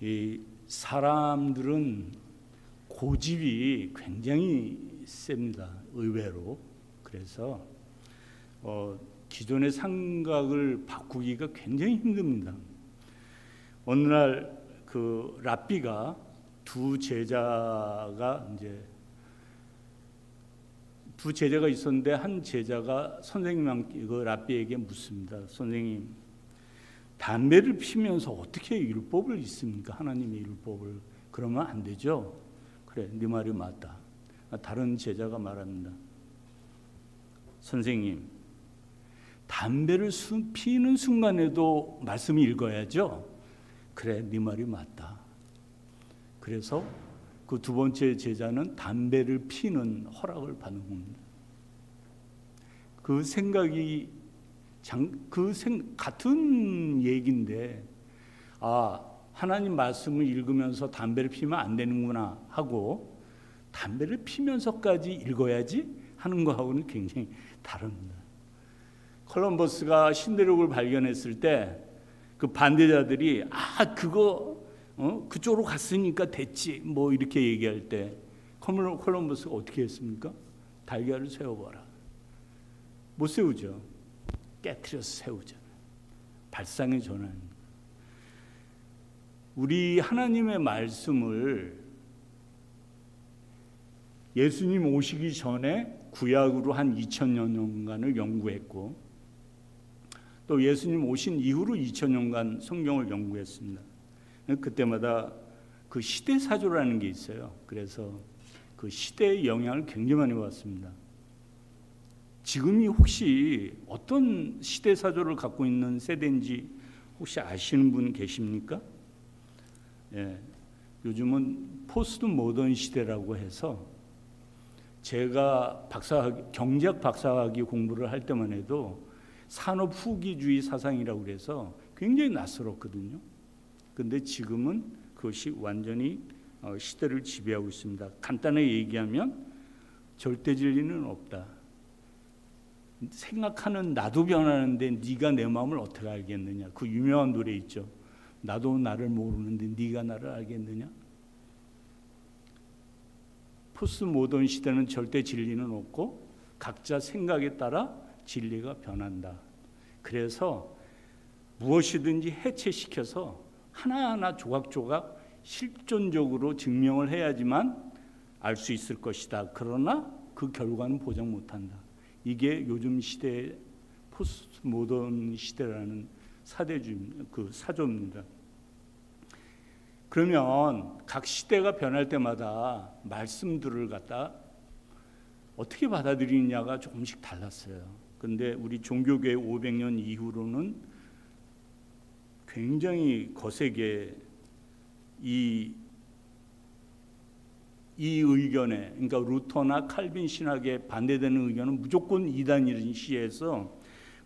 이 사람들은 고집이 굉장히 셉니다. 의외로. 그래서 기존의 생각을 바꾸기가 굉장히 힘듭니다. 어느 날 그 랍비가 두 제자가 있었는데 한 제자가 그 랍비에게 묻습니다. 선생님, 담배를 피면서 어떻게 율법을 읽습니까? 하나님의 율법을. 그러면 안 되죠. 그래, 네 말이 맞다. 다른 제자가 말합니다. 선생님, 담배를 피는 순간에도 말씀을 읽어야죠. 그래, 네 말이 맞다. 그래서 그 두 번째 제자는 담배를 피는 허락을 받는 겁니다. 그 생각이 같은 얘기인데, 하나님 말씀을 읽으면서 담배를 피면 안 되는구나 하고 담배를 피면서까지 읽어야지 하는 거하고는 굉장히 다릅니다. 콜럼버스가 신대륙을 발견했을 때 그 반대자들이 그쪽으로 갔으니까 됐지 뭐 이렇게 얘기할 때 콜럼버스가 어떻게 했습니까? 달걀을 세워봐라. 못 세우죠. 깨트려서 세우잖아요. 발상의 전환입니다. 우리 하나님의 말씀을 예수님 오시기 전에 구약으로 한 2000년간을 연구했고, 또 예수님 오신 이후로 2000년간 성경을 연구했습니다. 그때마다 그 시대사조라는 게 있어요. 그래서 그 시대의 영향을 굉장히 많이 받습니다. 지금이 혹시 어떤 시대사조를 갖고 있는 세대인지 혹시 아시는 분 계십니까? 요즘은 포스트 모던 시대라고 해서 제가 경제학 박사학위 공부를 할 때만 해도 산업 후기주의 사상이라고 그래서 굉장히 낯설었거든요. 근데 지금은 그것이 완전히 시대를 지배하고 있습니다. 간단하게 얘기하면 절대 진리는 없다. 생각하는 나도 변하는데 네가 내 마음을 어떻게 알겠느냐. 그 유명한 노래 있죠. 나도 나를 모르는데 네가 나를 알겠느냐. 포스트 모던 시대는 절대 진리는 없고 각자 생각에 따라 진리가 변한다. 그래서 무엇이든지 해체시켜서 하나하나 조각조각 실존적으로 증명을 해야지만 알 수 있을 것이다. 그러나 그 결과는 보장 못한다. 이게 요즘 시대의 포스트 모던 시대라는 사조입니다. 그러면 각 시대가 변할 때마다 말씀들을 갖다 어떻게 받아들이느냐가 조금씩 달랐어요. 근데 우리 종교계의 500년 이후로는 굉장히 거세게 이 의견에, 그러니까 루터나 칼빈 신학에 반대되는 의견은 무조건 이단이라는 시에서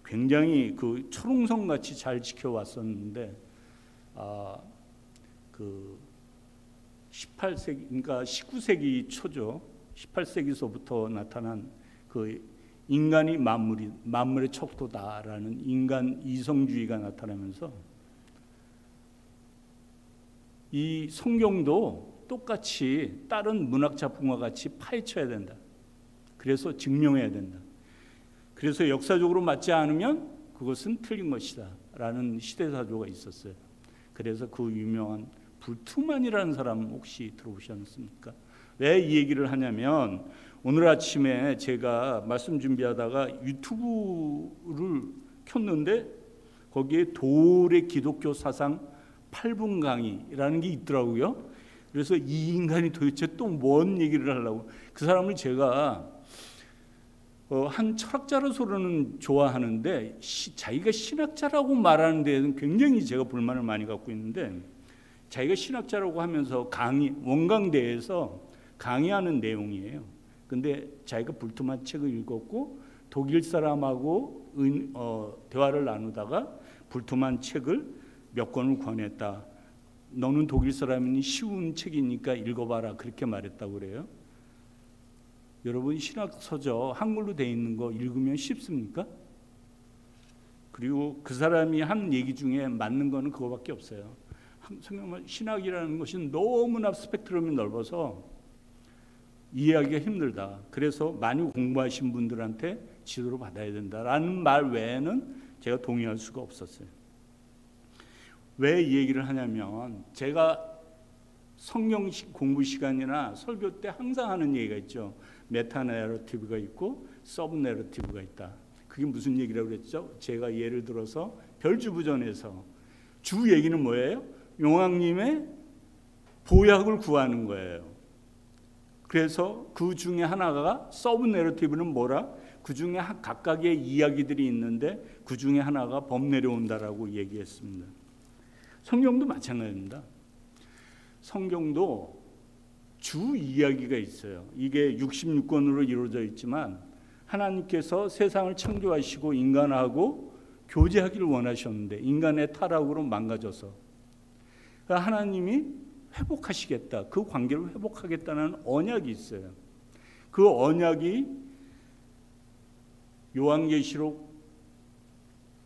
굉장히 그 철옹성같이 잘 지켜왔었는데, 그 18세기, 그러니까 19세기 초죠. 18세기서부터 나타난 그 인간이 만물의 척도다라는 인간 이성주의가 나타나면서 이 성경도 똑같이 다른 문학 작품과 같이 파헤쳐야 된다. 그래서 증명해야 된다. 그래서 역사적으로 맞지 않으면 그것은 틀린 것이다 라는 시대사조가 있었어요. 그래서 그 유명한 불트만이라는 사람 혹시 들어보셨습니까? 왜 이 얘기를 하냐면 오늘 아침에 제가 말씀 준비하다가 유튜브를 켰는데 거기에 도울의 기독교 사상 8분 강의라는 게 있더라고요. 그래서 이 인간이 도대체 또 뭔 얘기를 하려고, 그 사람을 제가 한 철학자로서는 좋아하는데 자기가 신학자라고 말하는 데는 굉장히 제가 불만을 많이 갖고 있는데, 자기가 신학자라고 하면서 원광대에서 강의하는 내용이에요. 근데 자기가 불트만 책을 읽었고 독일 사람하고 대화를 나누다가 불트만 책을 몇 권을 권했다. 너는 독일 사람이니 쉬운 책이니까 읽어봐라, 그렇게 말했다고 그래요. 여러분, 신학서적 한글로 돼 있는 거 읽으면 쉽습니까? 그리고 그 사람이 한 얘기 중에 맞는 거는 그거밖에 없어요. 성경은 신학이라는 것이 너무나 스펙트럼이 넓어서 이해하기가 힘들다. 그래서 많이 공부하신 분들한테 지도를 받아야 된다라는 말 외에는 제가 동의할 수가 없었어요. 왜 이 얘기를 하냐면 제가 성경 공부 시간이나 설교 때 항상 하는 얘기가 있죠. 메타 내러티브가 있고 서브 내러티브가 있다. 그게 무슨 얘기라고 그랬죠? 제가 예를 들어서 별주부전에서 주 얘기는 뭐예요? 용왕님의 보약을 구하는 거예요. 그래서 그 중에 하나가 서브 내러티브는 뭐라? 그 중에 각각의 이야기들이 있는데 그 중에 하나가 범 내려온다라고 얘기했습니다. 성경도 마찬가지입니다. 성경도 주 이야기가 있어요. 이게 66권으로 이루어져 있지만 하나님께서 세상을 창조하시고 인간하고 교제하기를 원하셨는데 인간의 타락으로 망가져서 하나님이 회복하시겠다. 그 관계를 회복하겠다는 언약이 있어요. 그 언약이 요한계시록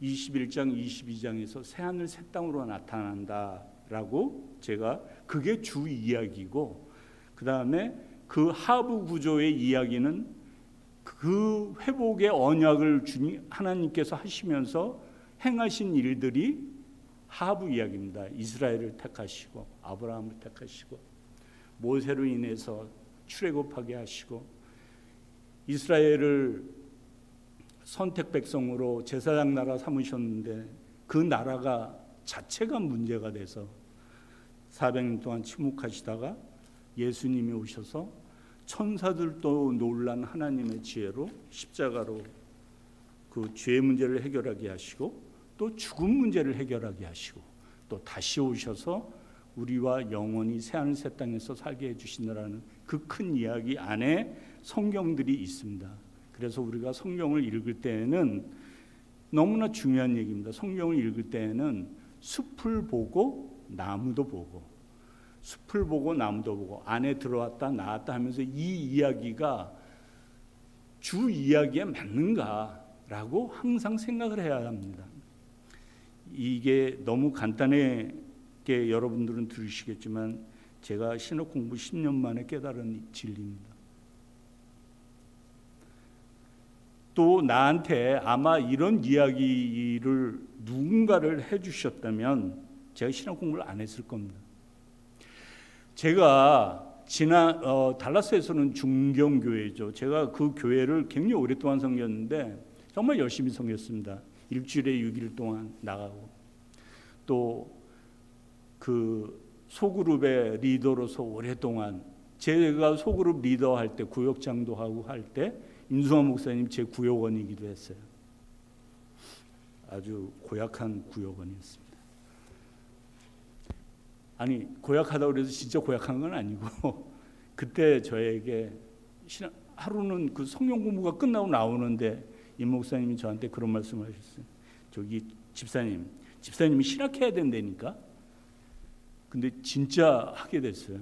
21장 22장에서 새하늘 새 땅으로 나타난다라고 제가 그게 주 이야기고 그 다음에 그 하부 구조의 이야기는 그 회복의 언약을 하나님께서 하시면서 행하신 일들이 하부 이야기입니다. 이스라엘을 택하시고 아브라함을 택하시고 모세로 인해서 출애굽하게 하시고 이스라엘을 선택 백성으로 제사장 나라 삼으셨는데 그 나라가 자체가 문제가 돼서 400년 동안 침묵하시다가 예수님이 오셔서 천사들도 놀란 하나님의 지혜로 십자가로 그 죄 문제를 해결하게 하시고 또 죽음 문제를 해결하게 하시고 또 다시 오셔서 우리와 영원히 새하늘 새 땅에서 살게 해주신다라는 그 큰 이야기 안에 성경들이 있습니다. 그래서 우리가 성경을 읽을 때에는 너무나 중요한 얘기입니다. 성경을 읽을 때에는 숲을 보고 나무도 보고 숲을 보고 나무도 보고 안에 들어왔다 나왔다 하면서 이 이야기가 주 이야기에 맞는가라고 항상 생각을 해야 합니다. 이게 너무 간단하게 여러분들은 들으시겠지만 제가 신학 공부 10년 만에 깨달은 진리입니다. 또 나한테 아마 이런 이야기를 누군가를 해주셨다면 제가 신학 공부를 안 했을 겁니다. 제가 달라스에서는 중경교회죠. 제가 그 교회를 굉장히 오랫동안 섬겼는데 정말 열심히 섬겼습니다. 일주일에 6일 동안 나가고 또 그 소그룹의 리더로서 오랫동안 제가 소그룹 리더할 때 구역장도 하고 할 때 임수환 목사님 제 구역원이기도 했어요. 아주 고약한 구역원이었습니다. 아니 고약하다고 그래서 진짜 고약한 건 아니고 그때 저에게 하루는 그 성경 공부가 끝나고 나오는데 임 목사님이 저한테 그런 말씀을 하셨어요. 저기 집사님이 신학해야 된다니까. 근데 진짜 하게 됐어요.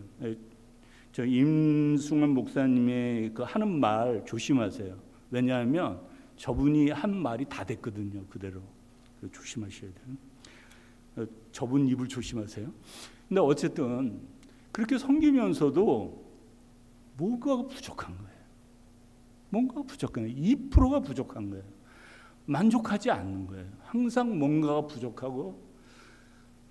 저 임승환 목사님의 그 하는 말 조심하세요. 왜냐하면 저분이 한 말이 다 됐거든요. 그대로. 조심하셔야 돼요. 저분 입을 조심하세요. 근데 어쨌든 그렇게 섬기면서도 뭔가가 부족한 거예요. 뭔가가 부족한 거예요. 2%가 부족한 거예요. 만족하지 않는 거예요. 항상 뭔가가 부족하고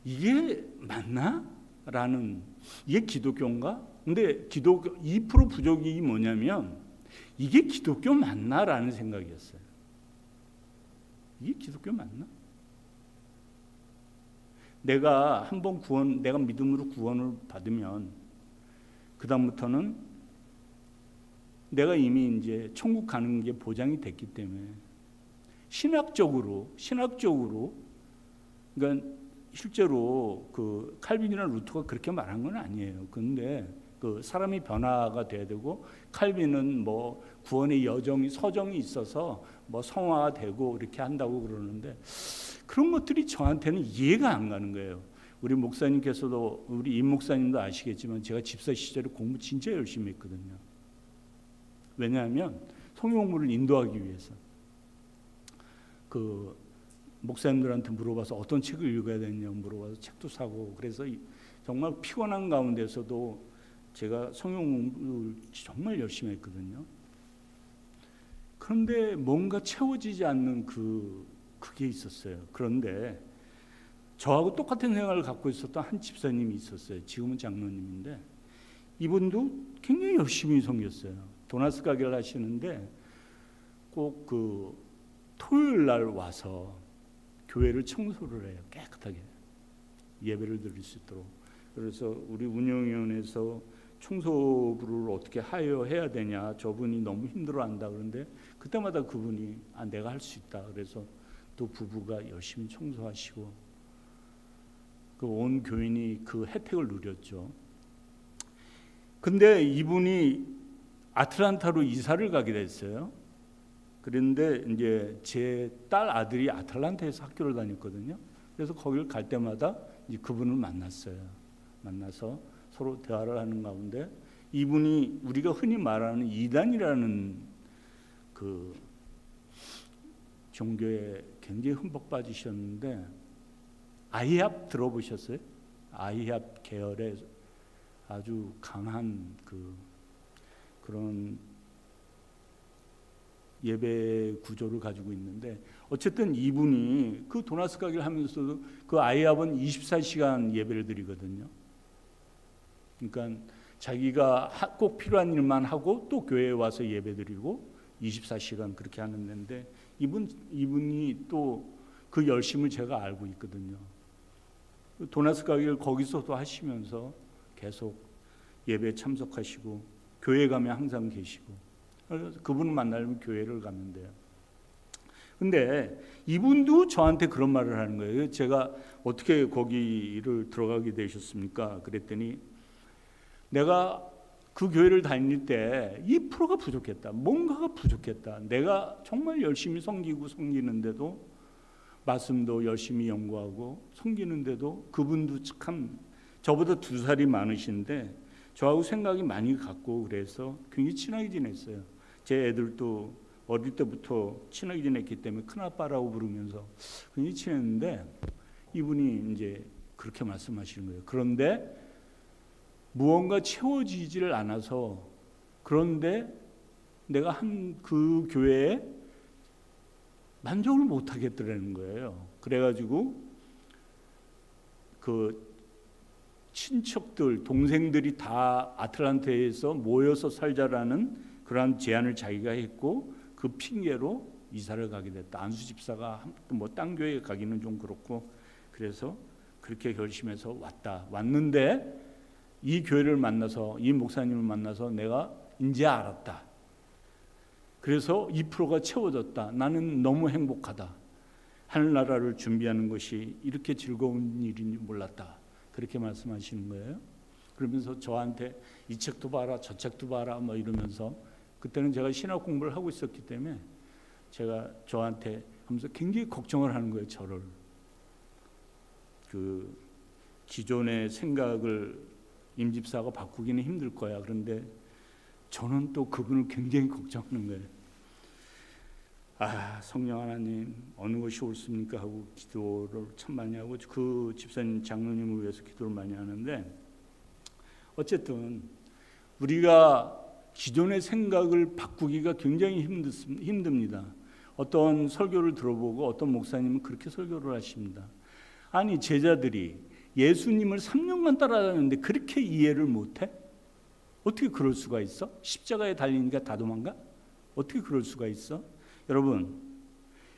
이게 맞나? 라는 이게 기독교인가? 근데 기독교 2% 부족이 뭐냐면 이게 기독교 맞나? 라는 생각이었어요. 이게 기독교 맞나? 내가 한번 내가 믿음으로 구원을 받으면 그 다음부터는 내가 이미 이제 천국 가는 게 보장이 됐기 때문에 신학적으로 그러니까 실제로 그 칼빈이나 루터가 그렇게 말한 건 아니에요. 그런데 그 사람이 변화가 돼야 되고 칼빈은 뭐 구원의 서정이 있어서 뭐 성화가 되고 이렇게 한다고 그러는데 그런 것들이 저한테는 이해가 안 가는 거예요. 우리 목사님께서도 우리 임 목사님도 아시겠지만 제가 집사 시절에 공부 진짜 열심히 했거든요. 왜냐하면 성경 공부를 인도하기 위해서 목사님들한테 물어봐서 어떤 책을 읽어야 되냐고 물어봐서 책도 사고, 그래서 정말 피곤한 가운데서도 제가 성경 공부를 정말 열심히 했거든요. 그런데 뭔가 채워지지 않는 그게 있었어요. 그런데 저하고 똑같은 생각을 갖고 있었던 한 집사님이 있었어요. 지금은 장로님인데 이분도 굉장히 열심히 섬겼어요. 도나스 가게를 하시는데 꼭 그 토요일 날 와서 교회를 청소를 해요. 깨끗하게 예배를 드릴 수 있도록. 그래서 우리 운영위원회에서 청소부를 어떻게 하여해야 되냐, 저분이 너무 힘들어한다. 그런데 그때마다 그분이 내가 할 수 있다. 그래서 또 부부가 열심히 청소하시고 그 온 교인이 그 혜택을 누렸죠. 근데 이분이 아틀란타로 이사를 가게 됐어요. 그런데 이제 제 딸 아들이 아틀란타에서 학교를 다녔거든요. 그래서 거기를 갈 때마다 이제 그분을 만났어요. 만나서 서로 대화를 하는 가운데 이분이 우리가 흔히 말하는 이단이라는 그 종교에 굉장히 흠뻑 빠지셨는데, 아이합 들어보셨어요? 아이합 계열의 아주 강한 그런 예배 구조를 가지고 있는데, 어쨌든 이분이 그 도나스 가게를 하면서도 그 아이합은 24시간 예배를 드리거든요. 그러니까 자기가 꼭 필요한 일만 하고 또 교회에 와서 예배 드리고 24시간 그렇게 하는 데인데, 이분이 또 그 열심을 제가 알고 있거든요. 도나스 가게를 거기서도 하시면서 계속 예배에 참석하시고 교회 가면 항상 계시고, 그분을 만나려면 교회를 가면 돼요. 근데 이분도 저한테 그런 말을 하는 거예요. 제가 어떻게 거기를 들어가게 되셨습니까? 그랬더니 내가 그 교회를 다닐 때 2%가 부족했다. 뭔가가 부족했다. 내가 정말 열심히 섬기는데도, 말씀도 열심히 연구하고 섬기는데도 그분도 참 저보다 2살이 많으신데 저하고 생각이 많이 같고, 그래서 굉장히 친하게 지냈어요. 제 애들도 어릴 때부터 친하게 지냈기 때문에 큰아빠라고 부르면서 굉장히 친했는데, 이분이 이제 그렇게 말씀하시는 거예요. 그런데 무언가 채워지지를 않아서, 그런데 내가 한 그 교회에 만족을 못 하겠더라는 거예요. 그래가지고 그 친척들, 동생들이 다 아틀란타에서 모여서 살자라는 그러한 제안을 자기가 했고, 그 핑계로 이사를 가게 됐다. 안수 집사가 뭐 딴 교회에 가기는 좀 그렇고, 그래서 그렇게 결심해서 왔는데 이 교회를 만나서, 이 목사님을 만나서 내가 이제 알았다. 그래서 2%가 채워졌다. 나는 너무 행복하다. 하늘나라를 준비하는 것이 이렇게 즐거운 일인지 몰랐다. 그렇게 말씀하시는 거예요. 그러면서 저한테 이 책도 봐라, 저 책도 봐라 뭐 이러면서, 그때는 제가 신학 공부를 하고 있었기 때문에 제가 저한테 하면서 굉장히 걱정을 하는 거예요. 저를. 그 기존의 생각을 임 집사가 바꾸기는 힘들 거야. 그런데 저는 또 그분을 굉장히 걱정하는 거예요. 성령 하나님, 어느 것이 옳습니까 하고 기도를 참 많이 하고, 그 집사님 장로님을 위해서 기도를 많이 하는데, 어쨌든 우리가 기존의 생각을 바꾸기가 굉장히 힘듭니다. 어떤 설교를 들어보고 어떤 목사님은 그렇게 설교를 하십니다. 아니, 제자들이 예수님을 3년간 따라다녔는데 그렇게 이해를 못해? 어떻게 그럴 수가 있어? 십자가에 달리니까 다 도망가? 어떻게 그럴 수가 있어? 여러분,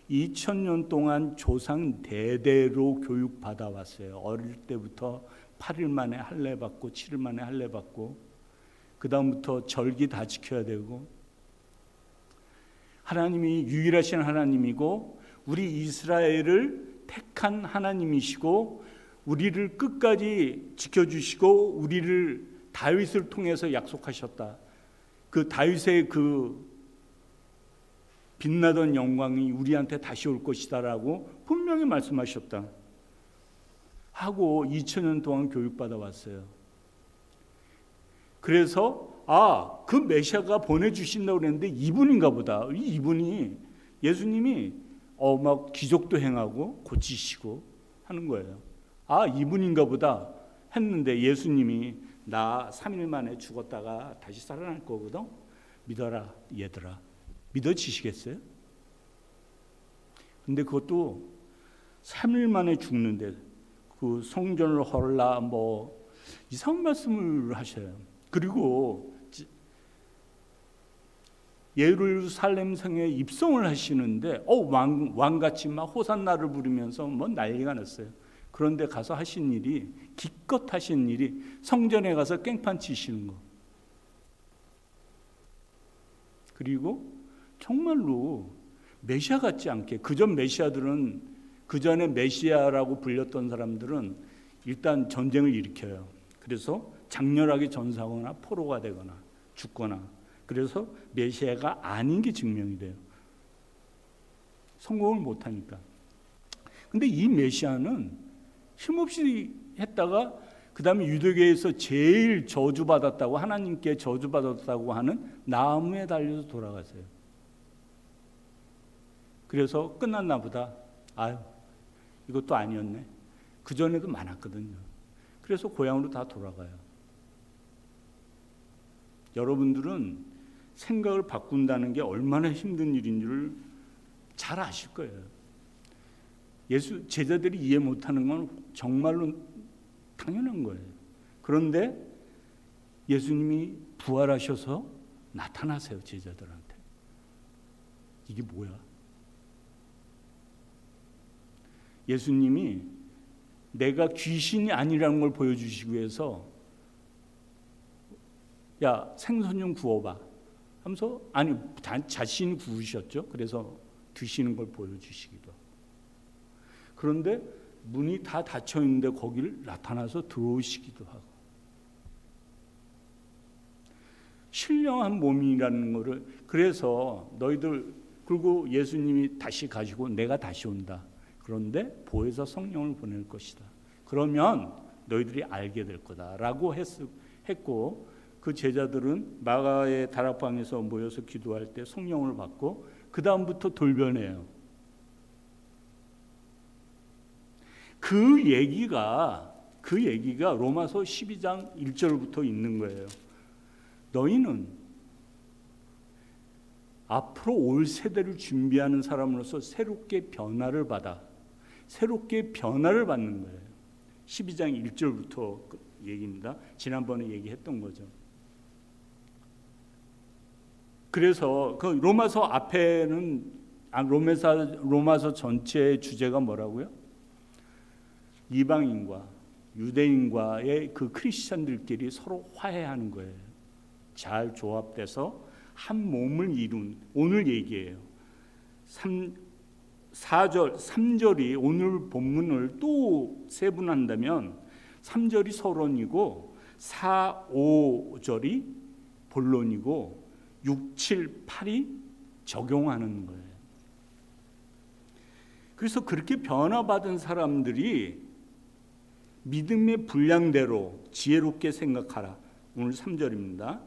2000년 동안 조상 대대로 교육받아 왔어요. 어릴 때부터 8일 만에 할례 받고 7일 만에 할례 받고, 그 다음부터 절기 다 지켜야 되고, 하나님이 유일하신 하나님이고 우리 이스라엘을 택한 하나님이시고, 우리를 끝까지 지켜주시고 우리를 다윗을 통해서 약속하셨다. 그 다윗의 그 빛나던 영광이 우리한테 다시 올 것이다라고 분명히 말씀하셨다 하고 2000년 동안 교육받아 왔어요. 그래서 그 메시아가 보내주신다고 그랬는데 이분인가 보다. 이분이, 예수님이 막 기적도 행하고 고치시고 하는 거예요. 아, 이분인가 보다 했는데 예수님이 나 3일 만에 죽었다가 다시 살아날 거거든. 믿어라 얘들아. 믿어지시겠어요? 근데 그것도 3일 만에 죽는데 그 성전을 헐라 뭐 이상한 말씀을 하셔요. 그리고 예루살렘 성에 입성을 하시는데 왕같이 막 호산나를 부르면서 뭐 난리가 났어요. 그런데 가서 하신 일이 기껏 하신 일이 성전에 가서 깽판 치시는 거. 그리고 정말로 메시아 같지 않게 그전 메시아들은 그전에 메시아라고 불렸던 사람들은 일단 전쟁을 일으켜요. 그래서 장렬하게 전사하거나 포로가 되거나 죽거나 그래서 메시아가 아닌 게 증명이 돼요. 성공을 못하니까. 근데 이 메시아는 힘없이 했다가 그 다음에 유대교에서 제일 저주받았다고 하나님께 저주받았다고 하는 나무에 달려서 돌아가세요. 그래서 끝났나 보다. 아유 이것도 아니었네. 그전에도 많았거든요. 그래서 고향으로 다 돌아가요. 여러분들은 생각을 바꾼다는 게 얼마나 힘든 일인 줄 잘 아실 거예요. 예수 제자들이 이해 못하는 건 정말로 당연한 거예요. 그런데 예수님이 부활하셔서 나타나세요. 제자들한테. 이게 뭐야? 예수님이 내가 귀신이 아니라는 걸 보여주시기 위해서 야 생선 좀 구워봐 하면서 아니 자신이 구우셨죠. 그래서 드시는 걸 보여주시기도 하고. 그런데 문이 다 닫혀 있는데 거기를 나타나서 들어오시기도 하고. 신령한 몸이라는 거를 그래서 너희들 그리고 예수님이 다시 가시고 내가 다시 온다. 그런데 보혜사 성령을 보낼 것이다. 그러면 너희들이 알게 될 거다라고 했고 그 제자들은 마가의 다락방에서 모여서 기도할 때 성령을 받고 그 다음부터 돌변해요. 그 얘기가 로마서 12장 1절부터 있는 거예요. 너희는 앞으로 올 세대를 준비하는 사람으로서 새롭게 변화를 받는 거예요. 12장 1절부터 얘기입니다. 지난번에 얘기했던 거죠. 그래서 그 로마서 앞에는 로마서 전체의 주제가 뭐라고요? 이방인과 유대인과의 그 크리스천들끼리 서로 화해하는 거예요. 잘 조합돼서 한 몸을 이룬 오늘 얘기예요. 3절이 오늘 본문을 또 세분한다면 3절이 서론이고 4, 5절이 본론이고 6, 7, 8이 적용하는 거예요. 그래서 그렇게 변화받은 사람들이 믿음의 분량대로 지혜롭게 생각하라. 오늘 3절입니다.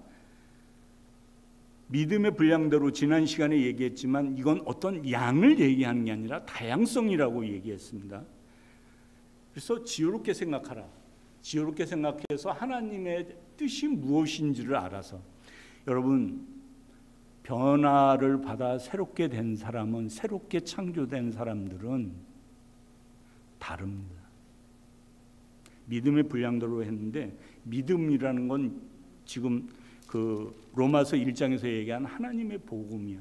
믿음의 분량대로 지난 시간에 얘기했지만 이건 어떤 양을 얘기하는 게 아니라 다양성이라고 얘기했습니다. 그래서 지혜롭게 생각하라. 지혜롭게 생각해서 하나님의 뜻이 무엇인지를 알아서 여러분 변화를 받아 새롭게 된 사람은 새롭게 창조된 사람들은 다릅니다. 믿음의 분량대로 했는데 믿음이라는 건 지금 그 로마서 1장에서 얘기한 하나님의 복음이야.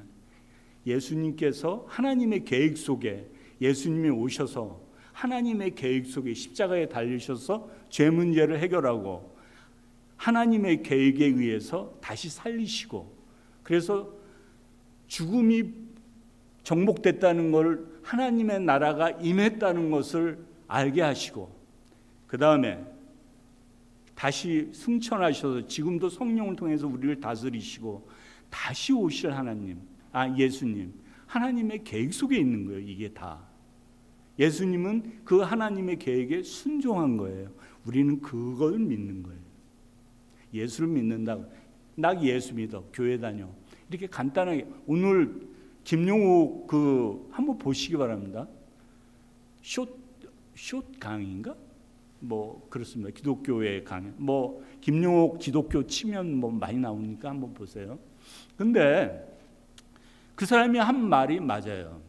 예수님께서 하나님의 계획 속에 예수님이 오셔서 하나님의 계획 속에 십자가에 달리셔서 죄 문제를 해결하고 하나님의 계획에 의해서 다시 살리시고 그래서 죽음이 정복됐다는 걸 하나님의 나라가 임했다는 것을 알게 하시고 그 다음에 다시 승천하셔서 지금도 성령을 통해서 우리를 다스리시고 다시 오실 하나님, 예수님, 하나님의 계획 속에 있는 거예요. 이게 다. 예수님은 그 하나님의 계획에 순종한 거예요. 우리는 그걸 믿는 거예요. 예수를 믿는다고. 나 예수 믿어. 교회 다녀. 이렇게 간단하게 오늘 김용욱 한번 보시기 바랍니다. 숏 강의인가? 뭐 그렇습니다. 기독교의 강의. 뭐 김용욱 기독교 치면 뭐 많이 나오니까 한번 보세요. 근데 그 사람이 한 말이 맞아요.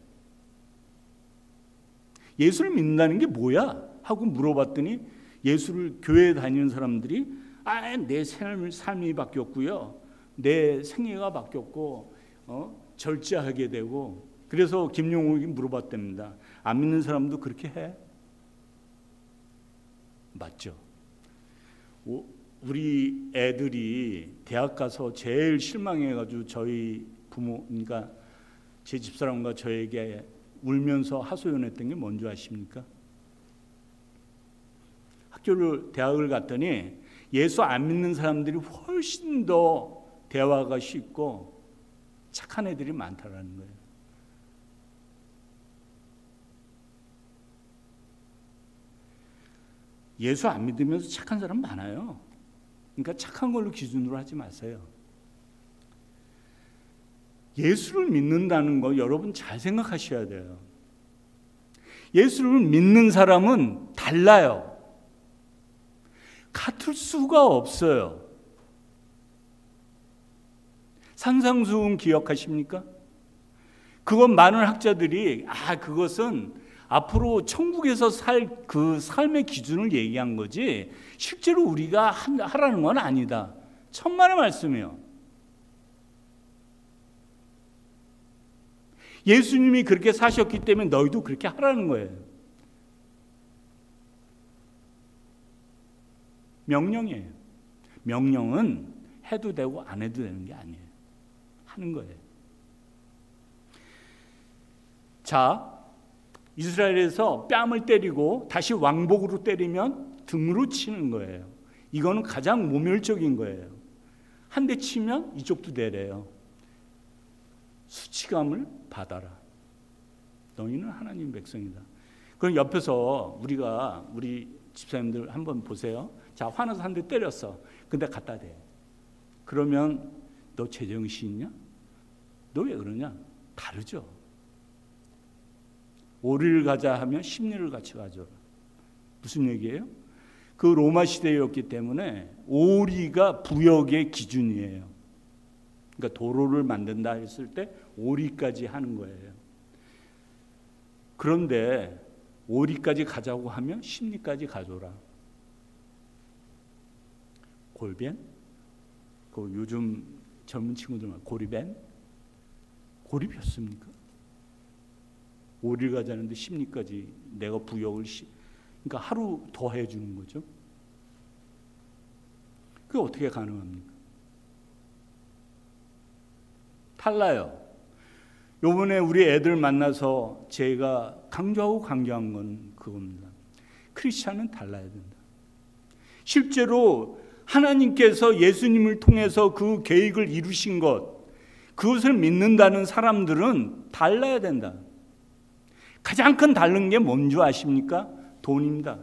예수를 믿는다는 게 뭐야? 하고 물어봤더니 예수를 교회에 다니는 사람들이 내 삶이 바뀌었고요. 내 생애가 바뀌었고 절제하게 되고 그래서 김용욱이 물어봤답니다. 안 믿는 사람도 그렇게 해? 맞죠? 우리 애들이 대학 가서 제일 실망해가지고 저희 부모, 그러니까 제 집사람과 저에게 울면서 하소연했던 게 뭔지 아십니까? 대학을 갔더니 예수 안 믿는 사람들이 훨씬 더 대화가 쉽고 착한 애들이 많다라는 거예요. 예수 안 믿으면서 착한 사람 많아요. 그러니까 착한 걸로 기준으로 하지 마세요. 예수를 믿는다는 거 여러분 잘 생각하셔야 돼요. 예수를 믿는 사람은 달라요. 같을 수가 없어요. 산상수훈 기억하십니까? 그건 많은 학자들이 그것은 앞으로 천국에서 살 그 삶의 기준을 얘기한 거지 실제로 우리가 하라는 건 아니다. 천만의 말씀이요. 예수님이 그렇게 사셨기 때문에 너희도 그렇게 하라는 거예요. 명령이에요. 명령은 해도 되고 안 해도 되는 게 아니에요. 하는 거예요. 자, 이스라엘에서 뺨을 때리고 다시 왕복으로 때리면 등으로 치는 거예요. 이거는 가장 모멸적인 거예요. 한 대 치면 이쪽도 내려요. 수치감을 받아라. 너희는 하나님 백성이다. 그럼 옆에서 우리 집사님들 한번 보세요. 자, 화나서 한 대 때렸어. 근데 갖다 대. 그러면 너 제정신 있냐? 너 왜 그러냐? 다르죠. 오리를 가자 하면 십리를 같이 가져라. 무슨 얘기예요? 그 로마 시대였기 때문에 오리가 부역의 기준이에요. 그러니까 도로를 만든다 했을 때 오리까지 하는 거예요. 그런데 오리까지 가자고 하면 십리까지 가져라. 골벤? 그 요즘 젊은 친구들 말 고리벤? 고리폈습니까? 오리를 가자는데 십리까지 내가 부역을 그러니까 하루 더 해주는 거죠. 그게 어떻게 가능합니까? 달라요. 요번에 우리 애들 만나서 제가 강조하고 강조한 건 그겁니다. 크리스찬은 달라야 된다. 실제로 하나님께서 예수님을 통해서 그 계획을 이루신 것, 그것을 믿는다는 사람들은 달라야 된다. 가장 큰 다른 게 뭔지 아십니까? 돈입니다.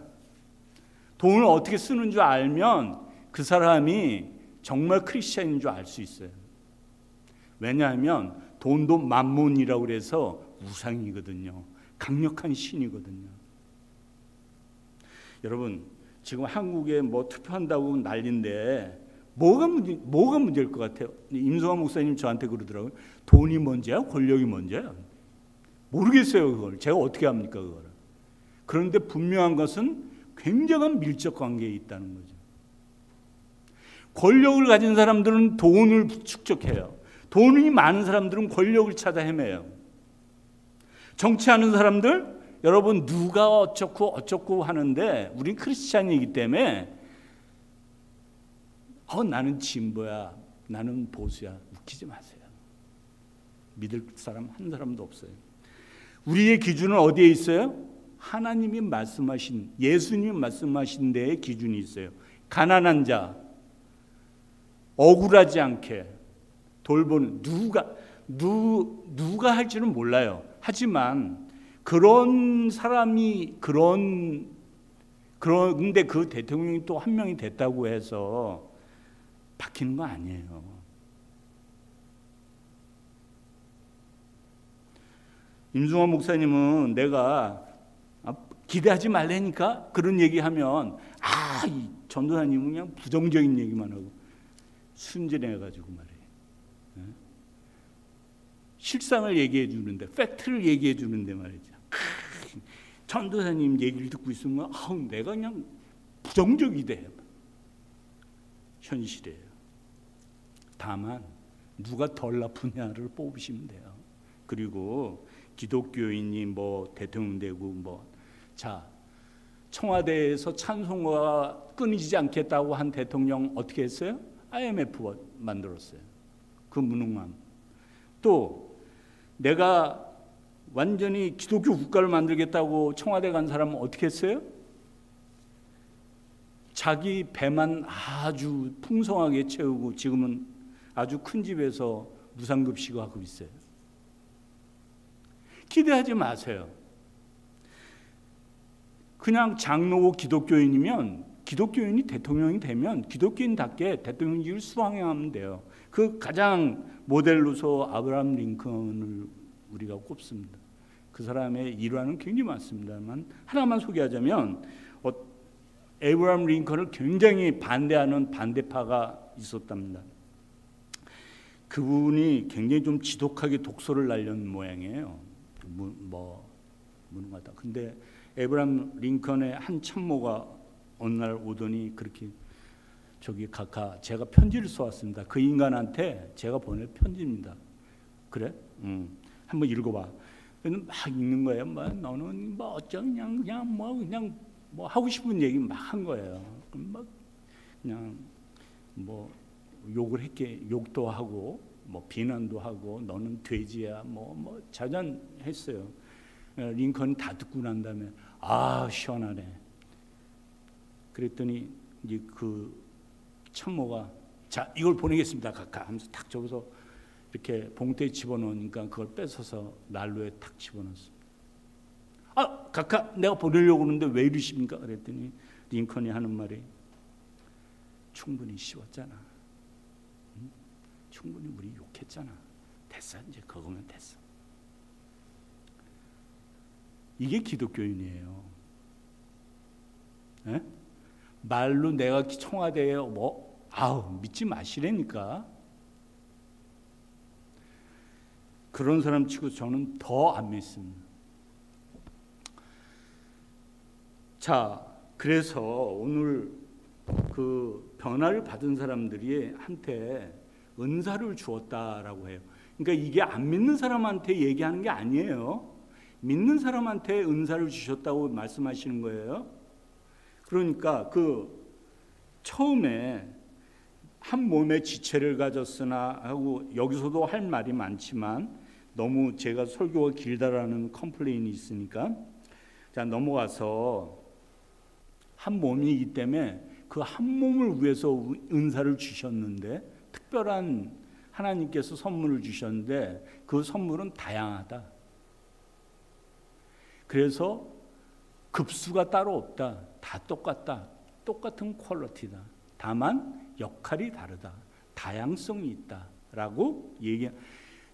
돈을 어떻게 쓰는 줄 알면 그 사람이 정말 크리스찬인 줄 알 수 있어요. 왜냐하면 돈도 만몬이라고 그래서 우상이거든요. 강력한 신이거든요. 여러분, 지금 한국에 뭐 투표한다고 난리인데 뭐가 문제일 것 같아요? 임성환 목사님 저한테 그러더라고요. 돈이 문제야? 권력이 문제야? 모르겠어요. 그걸 제가 어떻게 합니까? 그걸. 그런데 분명한 것은 굉장한 밀접 관계에 있다는 거죠. 권력을 가진 사람들은 돈을 축적해요. 돈이 많은 사람들은 권력을 찾아 헤매요. 정치하는 사람들, 여러분 누가 어쩌고 하는데 우린 크리스찬이기 때문에 나는 진보야, 나는 보수야. 웃기지 마세요. 믿을 사람 한 사람도 없어요. 우리의 기준은 어디에 있어요? 하나님이 말씀하신, 예수님이 말씀하신 데에 기준이 있어요. 가난한 자, 억울하지 않게 돌보는, 누가 할지는 몰라요. 하지만 그런 사람이 그런데 그 대통령이 또 한 명이 됐다고 해서 바뀌는 거 아니에요. 임승환 목사님은 내가 기대하지 말라니까 그런 얘기하면 이 전도사님은 그냥 부정적인 얘기만 하고 순진해가지고 말이에요. 실상을 얘기해 주는데, 팩트를 얘기해 주는데 말이죠. 전도사님 얘기를 듣고 있으면 내가 그냥 부정적이 돼. 현실이에요. 다만 누가 덜 나쁘냐를 뽑으시면 돼요. 그리고 기독교인이 뭐 대통령 되고 청와대에서 찬송가 끊이지 않겠다고 한 대통령 어떻게 했어요? IMF 만들었어요. 그 무능함. 또 내가 완전히 기독교 국가를 만들겠다고 청와대 간 사람은 어떻게 했어요? 자기 배만 아주 풍성하게 채우고 지금은 아주 큰 집에서 무상급식을 하고 있어요. 기대하지 마세요. 그냥 장로고 기독교인이면, 기독교인이 대통령이 되면 기독교인답게 대통령직을 수행하면 돼요. 그 가장 모델로서 아브라함 링컨을 우리가 꼽습니다. 그 사람의 일화는 굉장히 많습니다만 하나만 소개하자면, 아브라함 링컨을 굉장히 반대하는 반대파가 있었답니다. 그분이 굉장히 좀 지독하게 독소를 날린 모양이에요. 무능하다. 근데 아브라함 링컨의 한 참모가 어느 날 오더니 그렇게, 각하 제가 편지를 써왔습니다. 그 인간한테 제가 보낼 편지입니다. 그래? 한번 읽어봐. 막 읽는 거예요. 너는 그냥 하고 싶은 얘기 막 한 거예요. 그냥 욕도 하고 비난도 하고 너는 돼지야 자잔했어요. 링컨이 다 듣고 난 다음에 시원하네. 그랬더니 이제 그 참모가 자 이걸 보내겠습니다 각하 하면서 탁 적어서 이렇게 봉투에 집어넣으니까 그걸 뺏어서 난로에 탁 집어넣었습니다. 각하 내가 보내려고 하는데 왜 이러십니까? 그랬더니 링컨이 하는 말이 충분히 씌웠잖아. 충분히 우리 욕했잖아. 됐어 이제 그거면 됐어. 이게 기독교인이에요. 에? 말로 내가 청와대에 믿지 마시라니까. 그런 사람 치고 저는 더 안 믿습니다. 자, 그래서 오늘 그 변화를 받은 사람들이 한테 은사를 주었다라고 해요. 그러니까 이게 안 믿는 사람한테 얘기하는 게 아니에요. 믿는 사람한테 은사를 주셨다고 말씀하시는 거예요. 그러니까 처음에 한 몸의 지체를 가졌으나 하고 여기서도 할 말이 많지만 너무 제가 설교가 길다라는 컴플레인이 있으니까 자 넘어가서 한 몸이기 때문에 그 한 몸을 위해서 은사를 주셨는데 특별한 하나님께서 선물을 주셨는데 그 선물은 다양하다. 그래서 급수가 따로 없다. 다 똑같다. 똑같은 퀄리티다. 다만 역할이 다르다. 다양성이 있다라고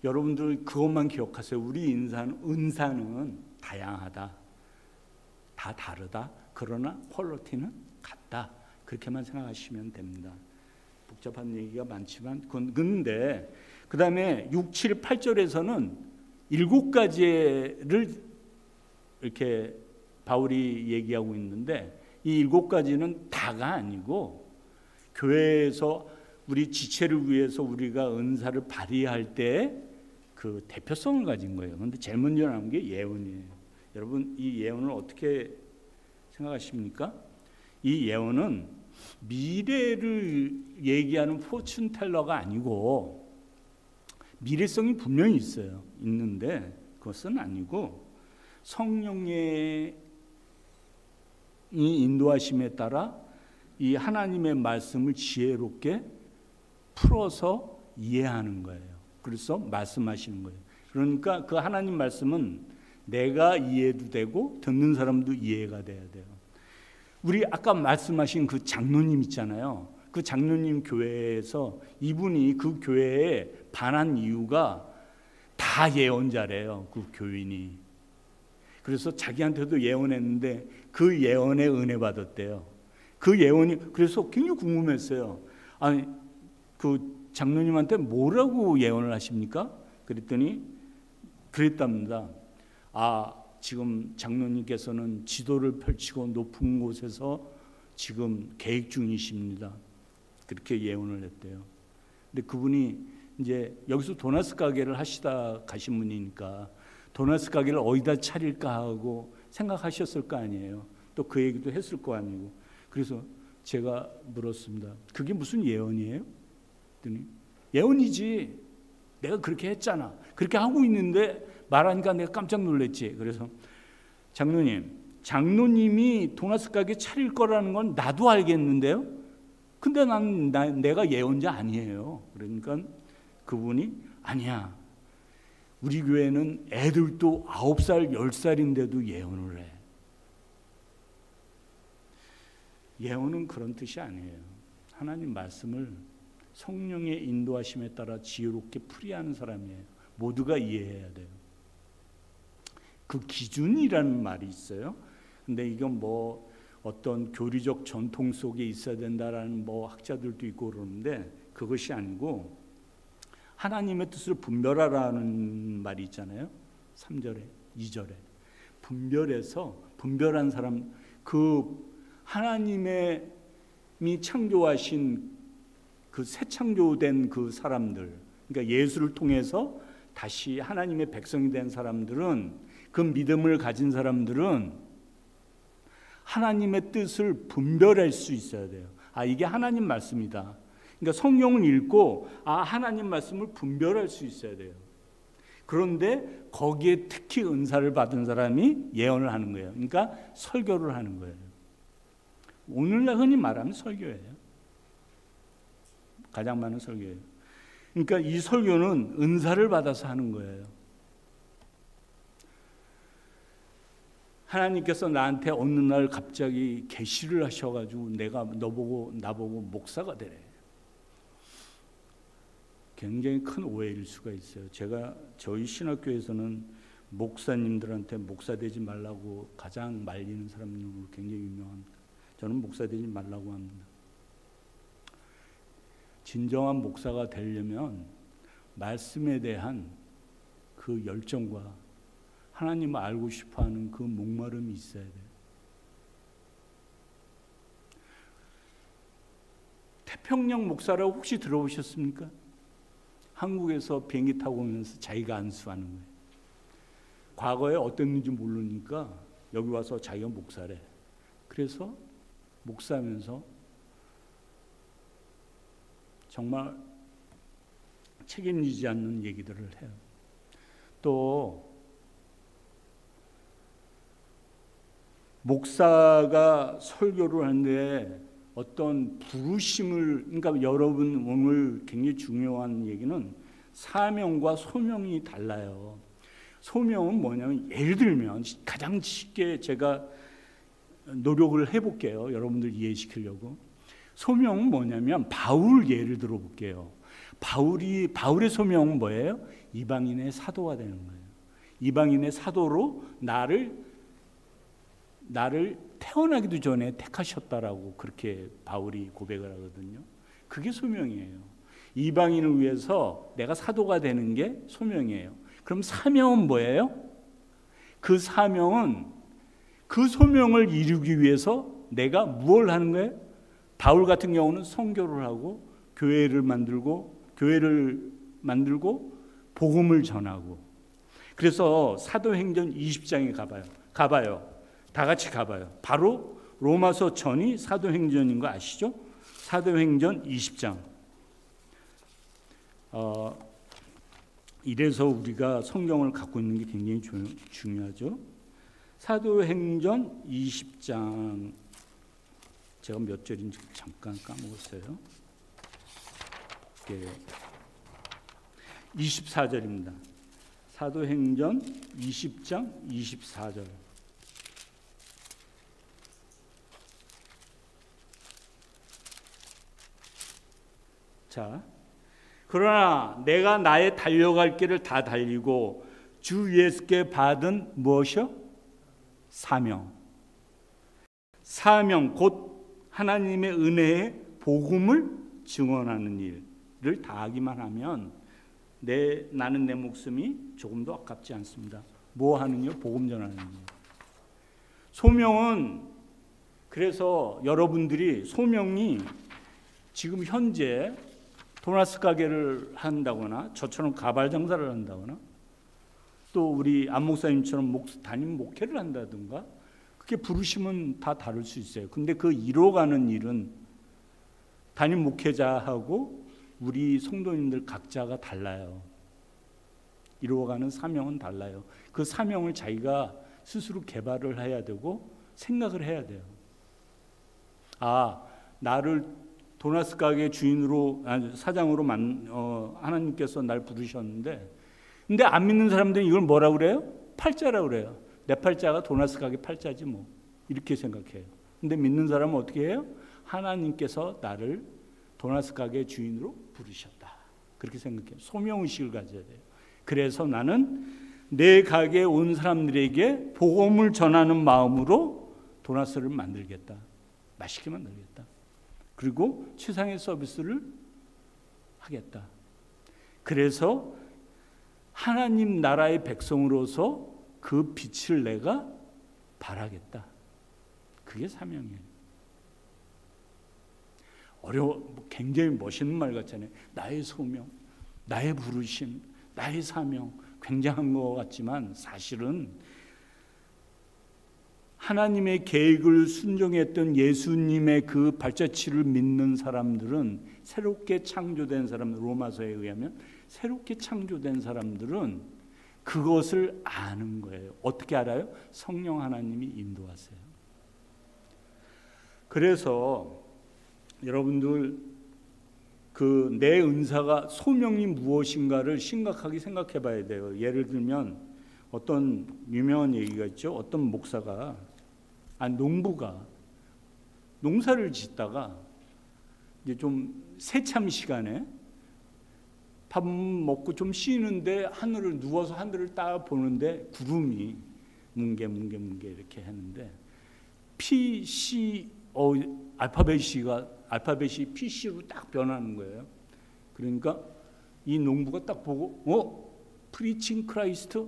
여러분들 그것만 기억하세요. 우리 은사는 다양하다. 다 다르다. 그러나 퀄리티는 같다. 그렇게만 생각하시면 됩니다. 복잡한 얘기가 많지만 근데 그 다음에 6, 7, 8절에서는 7가지를 이렇게 바울이 얘기하고 있는데 이 7가지는 다가 아니고 교회에서 우리 지체를 위해서 우리가 은사를 발휘할 때 그 대표성을 가진 거예요. 그런데 제일 먼저 나온 게 예언이에요. 여러분 이 예언을 어떻게 생각하십니까? 이 예언은 미래를 얘기하는 포춘텔러가 아니고 미래성이 분명히 있는데 그것은 아니고 성령의 이 인도하심에 따라 이 하나님의 말씀을 지혜롭게 풀어서 이해하는 거예요. 그래서 말씀하시는 거예요. 그러니까 그 하나님 말씀은 내가 이해도 되고 듣는 사람도 이해가 돼야 돼요. 우리 아까 말씀하신 그 장로님 있잖아요. 그 장로님 교회에서 이분이 그 교회에 반한 이유가 다 예언자래요, 그 교인이. 그래서 자기한테도 예언했는데 그 예언에 은혜 받았대요. 그 예언이, 그래서 굉장히 궁금했어요. 아니, 그 장로님한테 뭐라고 예언을 하십니까? 그랬더니 그랬답니다. 지금 장로님께서는 지도를 펼치고 높은 곳에서 지금 계획 중이십니다. 그렇게 예언을 했대요. 근데 그분이 이제 여기서 도나스 가게를 하시다 가신 분이니까 도나스 가게를 어디다 차릴까 하고 생각하셨을 거 아니에요. 또 그 얘기도 했을 거 아니고. 그래서 제가 물었습니다. 그게 무슨 예언이에요? 그랬더니 예언이지. 내가 그렇게 했잖아. 그렇게 하고 있는데 말하니까 내가 깜짝 놀랐지. 그래서 장로님이 도나스 가게 차릴 거라는 건 나도 알겠는데요. 근데 내가 예언자 아니에요. 그러니까 그분이 아니야. 우리 교회는 애들도 9살, 10살인데도 예언을 해. 예언은 그런 뜻이 아니에요. 하나님 말씀을 성령의 인도하심에 따라 지혜롭게 풀이하는 사람이에요. 모두가 이해해야 돼요. 그 기준이라는 말이 있어요. 근데 이건 뭐 어떤 교리적 전통 속에 있어야 된다라는 뭐 학자들도 있고 그러는데 그것이 아니고 하나님의 뜻을 분별하라는 말이 있잖아요. 3절에 2절에 분별한 사람, 그 하나님이 창조하신 그 새 창조된 그 사람들, 그러니까 예수를 통해서 다시 하나님의 백성이 된 사람들은, 그 믿음을 가진 사람들은 하나님의 뜻을 분별할 수 있어야 돼요. 이게 하나님 말씀이다. 그러니까 성경을 읽고 하나님 말씀을 분별할 수 있어야 돼요. 그런데 거기에 특히 은사를 받은 사람이 예언을 하는 거예요. 그러니까 설교를 하는 거예요. 오늘날 흔히 말하면 설교예요. 가장 많은 설교예요. 그러니까 이 설교는 은사를 받아서 하는 거예요. 하나님께서 나한테 어느 날 갑자기 계시를 하셔가지고 나보고 목사가 되래. 굉장히 큰 오해일 수가 있어요. 저희 신학교에서는 목사님들한테 목사 되지 말라고 가장 말리는 사람으로 굉장히 유명합니다. 저는 목사 되지 말라고 합니다. 진정한 목사가 되려면 말씀에 대한 그 열정과 하나님을 알고 싶어하는 그 목마름이 있어야 돼요. 태평양 목사라고 혹시 들어보셨습니까? 한국에서 비행기 타고 오면서 자기가 안수하는 거예요. 과거에 어땠는지 모르니까 여기 와서 자기가 목사래. 그래서 목사하면서 정말 책임지지 않는 얘기들을 해요. 또 목사가 설교를 하는데 어떤 부르심을, 그러니까 여러분 오늘 굉장히 중요한 얘기는 사명과 소명이 달라요. 소명은 뭐냐면, 예를 들면 가장 쉽게 제가 노력을 해볼게요. 여러분들 이해시키려고. 소명은 뭐냐면 바울 예를 들어볼게요. 바울의 소명은 뭐예요? 이방인의 사도가 되는 거예요. 이방인의 사도로 나를 태어나기도 전에 택하셨다라고 그렇게 바울이 고백을 하거든요. 그게 소명이에요. 이방인을 위해서 내가 사도가 되는 게 소명이에요. 그럼 사명은 뭐예요? 그 사명은 그 소명을 이루기 위해서 내가 무엇을 하는 거예요? 바울 같은 경우는 선교를 하고 교회를 만들고 복음을 전하고. 그래서 사도행전 20장에 가봐요. 다 같이 가봐요. 바로 로마서 전이 사도행전인 거 아시죠? 사도행전 20장. 이래서 우리가 성경을 갖고 있는 게 굉장히 중요하죠. 사도행전 20장, 제가 몇 절인지 잠깐 까먹었어요. 24절입니다. 사도행전 20장 24절. 자, 그러나 내가 나의 달려갈 길을 다 달리고 주 예수께 받은 무엇이요? 사명. 사명 곧 하나님의 은혜의 복음을 증언하는 일을 다하기만 하면 나는 내 목숨이 조금도 아깝지 않습니다. 뭐 하느냐? 복음 전하는 일. 소명은 그래서 여러분들이 소명이 지금 현재 도나스 가게를 한다거나 저처럼 가발 장사를 한다거나 또 우리 안 목사님처럼 담임 목회를 한다든가 그게 부르심은 다 다를 수 있어요. 근데 그 이뤄가는 일은 담임 목회자하고 우리 성도님들 각자가 달라요. 이루어가는 사명은 달라요. 그 사명을 자기가 스스로 개발을 해야 되고 생각을 해야 돼요. 나를 도나스 가게 주인으로 사장으로 하나님께서 날 부르셨는데 근데 안 믿는 사람들은 이걸 뭐라고 그래요? 팔자라고 그래요. 내 팔자가 도나스 가게 팔자지 뭐 이렇게 생각해요. 근데 믿는 사람은 어떻게 해요? 하나님께서 나를 도나스 가게 주인으로 부르셨다. 그렇게 생각해요. 소명의식을 가져야 돼요. 그래서 나는 내 가게에 온 사람들에게 복음을 전하는 마음으로 도나스를 만들겠다. 맛있게 만들겠다. 그리고 최상의 서비스를 하겠다. 그래서 하나님 나라의 백성으로서 그 빛을 내가 발하겠다. 그게 사명이에요. 굉장히 멋있는 말 같잖아요. 나의 소명, 나의 부르심, 나의 사명 굉장한 것 같지만 사실은 하나님의 계획을 순종했던 예수님의 그 발자취를 믿는 사람들은 새롭게 창조된 사람들, 로마서에 의하면 새롭게 창조된 사람들은 그것을 아는 거예요. 어떻게 알아요? 성령 하나님이 인도하세요. 그래서 여러분들 내 은사가 소명이 무엇인가를 심각하게 생각해 봐야 돼요. 예를 들면 어떤 유명한 얘기가 있죠. 어떤 목사가 농부가 농사를 짓다가 이제 좀 새참 시간에 밥 먹고 좀 쉬는데 하늘을 누워서 하늘을 딱 보는데 구름이 뭉게 이렇게 했는데 알파벳이 PC로 딱 변하는 거예요. 그러니까 이 농부가 딱 보고 프리칭 크라이스트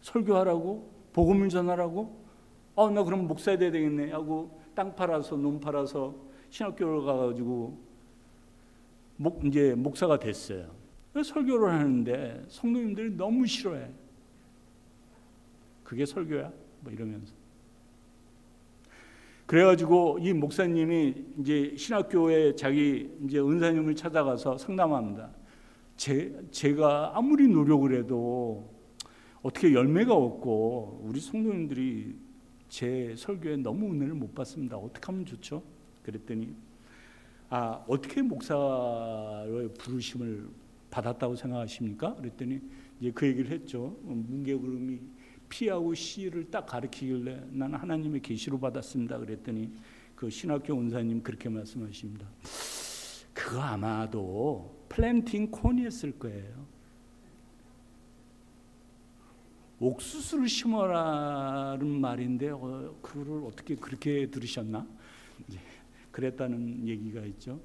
설교하라고 복음을 전하라고 나 그럼 목사 돼야 되겠네 하고 땅 팔아서 논 팔아서 신학교를 가가지고 이제 목사가 됐어요. 설교를 하는데 성도님들이 너무 싫어해. 그게 설교야? 뭐 이러면서. 그래가지고 이 목사님이 이제 신학교에 자기 이제 은사님을 찾아가서 상담합니다. 제가 아무리 노력을 해도 어떻게 열매가 없고 우리 성도님들이 제 설교에 너무 은혜를 못 받습니다. 어떻게 하면 좋죠? 그랬더니 어떻게 목사의 부르심을 받았다고 생각하십니까? 그랬더니 이제 그 얘기를 했죠. 문개구름이 P하고 C를 딱 가리키길래 나는 하나님의 계시로 받았습니다. 그랬더니 그 신학교 원사님 그렇게 말씀하십니다. 그거 아마도 플랜팅 콘이었을 거예요. 옥수수를 심어라는 말인데 그걸 어떻게 그렇게 들으셨나? 그랬다는 얘기가 있죠.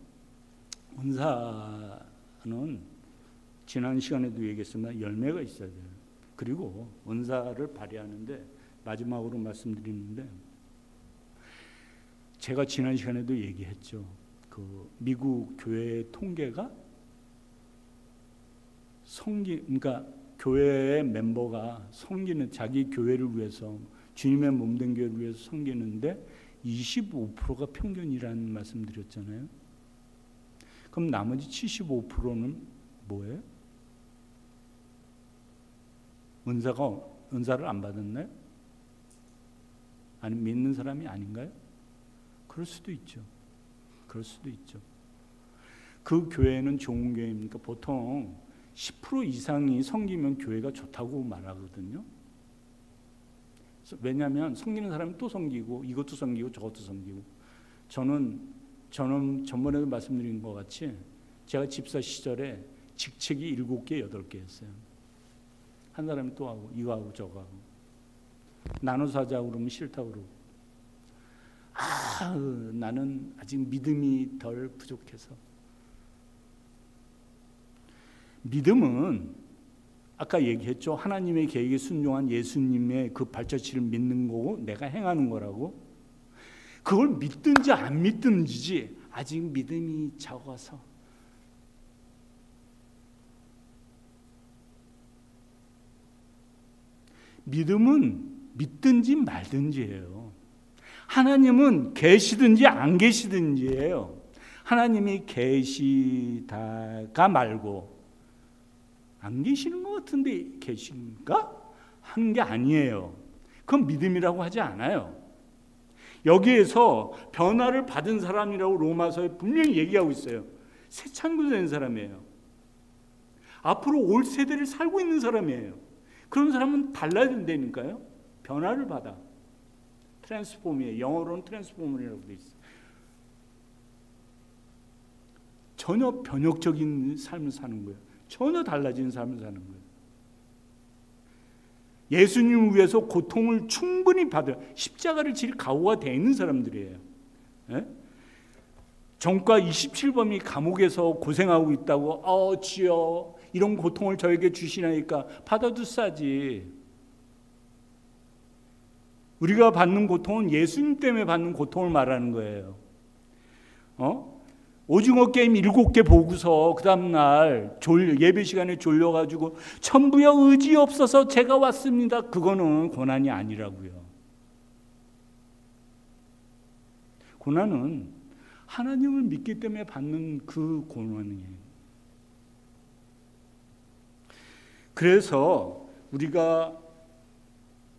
은사는 지난 시간에도 얘기했지만 열매가 있어야 돼요. 그리고 은사를 발휘하는데 마지막으로 말씀드리는데 제가 지난 시간에도 얘기했죠. 그 미국 교회의 통계가 그러니까 교회의 멤버가 섬기는 자기 교회를 위해서 주님의 몸된 교회를 위해서 섬기는데 25%가 평균이라는 말씀드렸잖아요. 그럼 나머지 75%는 뭐예요? 은사를 안 받았나요? 아니면 믿는 사람이 아닌가요? 그럴 수도 있죠. 그 교회는 좋은 교회입니까? 보통 10% 이상이 섬기면 교회가 좋다고 말하거든요. 왜냐하면 섬기는 사람이 또 섬기고 이것도 섬기고 저것도 섬기고 저는 전번에도 말씀드린 것 같이 제가 집사 시절에 직책이 7개, 8개였어요. 한 사람이 또 하고 이거 하고 저거 하고 나눠서 하자고 그러면 싫다고 그러고 나는 아직 믿음이 덜 부족해서. 믿음은 아까 얘기했죠. 하나님의 계획에 순종한 예수님의 그 발자취를 믿는 거고 내가 행하는 거라고. 그걸 믿든지 안 믿든지 아직 믿음이 적어서. 믿음은 믿든지 말든지예요. 하나님은 계시든지 안 계시든지예요. 하나님이 계시다가 말고 안 계시는 것 같은데 계신가? 한 게 아니에요. 그건 믿음이라고 하지 않아요. 여기에서 변화를 받은 사람이라고 로마서에 분명히 얘기하고 있어요. 새 창조 된 사람이에요. 앞으로 올 세대를 살고 있는 사람이에요. 그런 사람은 달라야 된다니까요. 변화를 받아. 트랜스폼이에요. 영어로는 트랜스폼이라고 돼 있어요. 전혀 변혁적인 삶을 사는 거예요. 전혀 달라진 삶을 사는 거예요. 예수님을 위해서 고통을 충분히 받아요. 십자가를 질 각오가 되어 있는 사람들이에요. 예? 정과 27범이 감옥에서 고생하고 있다고 주여 이런 고통을 저에게 주시나이까 받아도 싸지. 우리가 받는 고통은 예수님 때문에 받는 고통을 말하는 거예요. 오징어 게임 7개 보고서 그 다음날 예배 시간에 졸려가지고 천부여 의지 없어서 제가 왔습니다. 그거는 고난이 아니라고요. 고난은 하나님을 믿기 때문에 받는 그 고난이에요. 그래서 우리가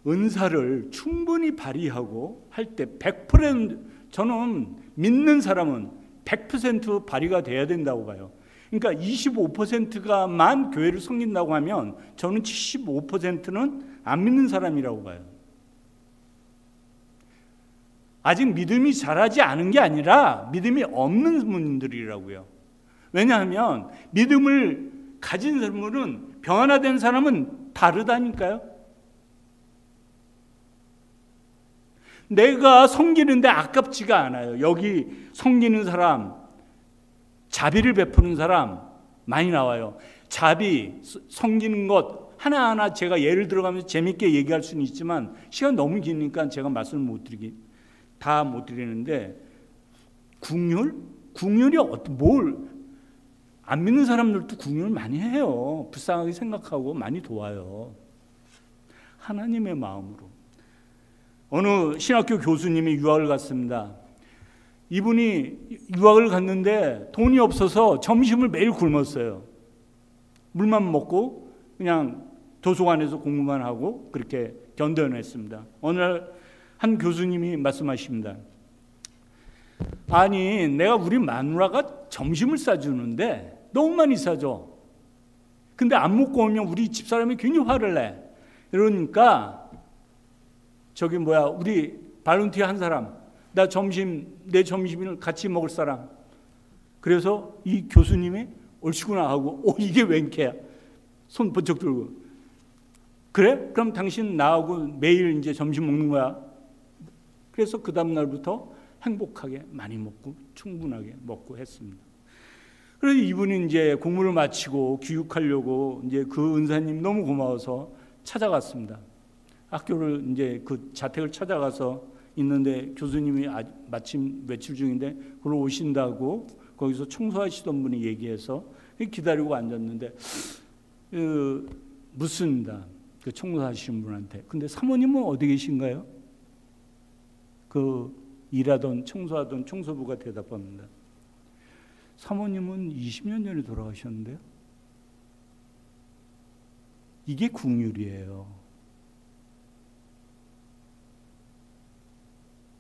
은사를 충분히 발휘하고 할 때 100% 저는 믿는 사람은 100% 발휘가 돼야 된다고 봐요. 그러니까 25%가만 교회를 섬긴다고 하면 저는 75%는 안 믿는 사람이라고 봐요. 아직 믿음이 자라지 않은 게 아니라 믿음이 없는 분들이라고요. 왜냐하면 믿음을 가진 사람은 변화된 사람은 다르다니까요. 내가 섬기는데 아깝지가 않아요. 여기 섬기는 사람, 자비를 베푸는 사람 많이 나와요. 자비, 섬기는 것 하나하나 제가 예를 들어가면서 재밌게 얘기할 수는 있지만 시간 너무 기니까 제가 말씀을 다 못 드리는데 국률이 안 믿는 사람들도 국률 많이 해요. 불쌍하게 생각하고 많이 도와요. 하나님의 마음으로. 어느 신학교 교수님이 유학을 갔습니다. 이분이 유학을 갔는데 돈이 없어서 점심을 매일 굶었어요. 물만 먹고 그냥 도서관에서 공부만 하고 그렇게 견뎌냈습니다. 어느 날 한 교수님이 말씀하십니다. 아니 내가 우리 마누라가 점심을 싸주는데 너무 많이 싸줘. 근데 안 먹고 오면 우리 집사람이 굉장히 화를 내. 그러니까 우리 발런티어 한 사람, 내 점심을 같이 먹을 사람. 그래서 이 교수님이 옳시구나 하고, 이게 웬캐야? 손 번쩍 들고. 그래? 그럼 당신 나하고 매일 이제 점심 먹는 거야. 그래서 그 다음 날부터 행복하게 많이 먹고 충분하게 먹고 했습니다. 그래서 이분이 이제 공부를 마치고 귀국하려고 이제 그 은사님 너무 고마워서 찾아갔습니다. 학교를 이제 그 자택을 찾아가서 있는데 교수님이 마침 외출 중인데 그걸 오신다고 거기서 청소하시던 분이 얘기해서 기다리고 앉았는데 묻습니다. 그 청소하시는 분한테. 근데 사모님은 어디 계신가요? 그 일하던 청소하던 청소부가 대답합니다. 사모님은 20년 전에 돌아가셨는데요. 이게 국률이에요.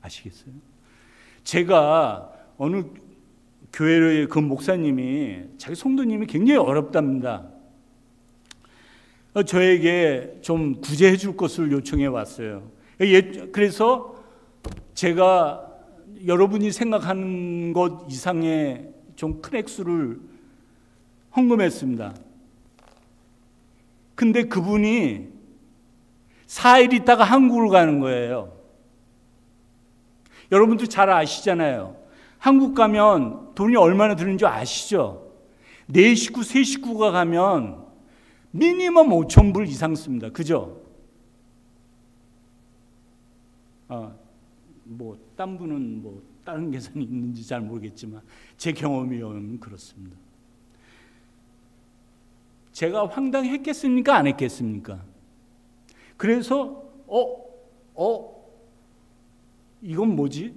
아시겠어요? 제가 어느 교회의 그 목사님이 자기 성도님이 굉장히 어렵답니다. 저에게 좀 구제해 줄 것을 요청해 왔어요. 그래서 제가 여러분이 생각하는 것 이상의 좀 큰 액수를 헌금했습니다. 근데 그분이 4일 있다가 한국을 가는 거예요. 여러분도 잘 아시잖아요. 한국 가면 돈이 얼마나 드는 줄 아시죠? 4식구, 3식구가 가면 미니멈 5,000불 이상 씁니다. 그죠? 딴 분은 다른 계산이 있는지 잘 모르겠지만 제 경험이 그렇습니다. 제가 황당했겠습니까? 안 했겠습니까? 그래서 이건 뭐지?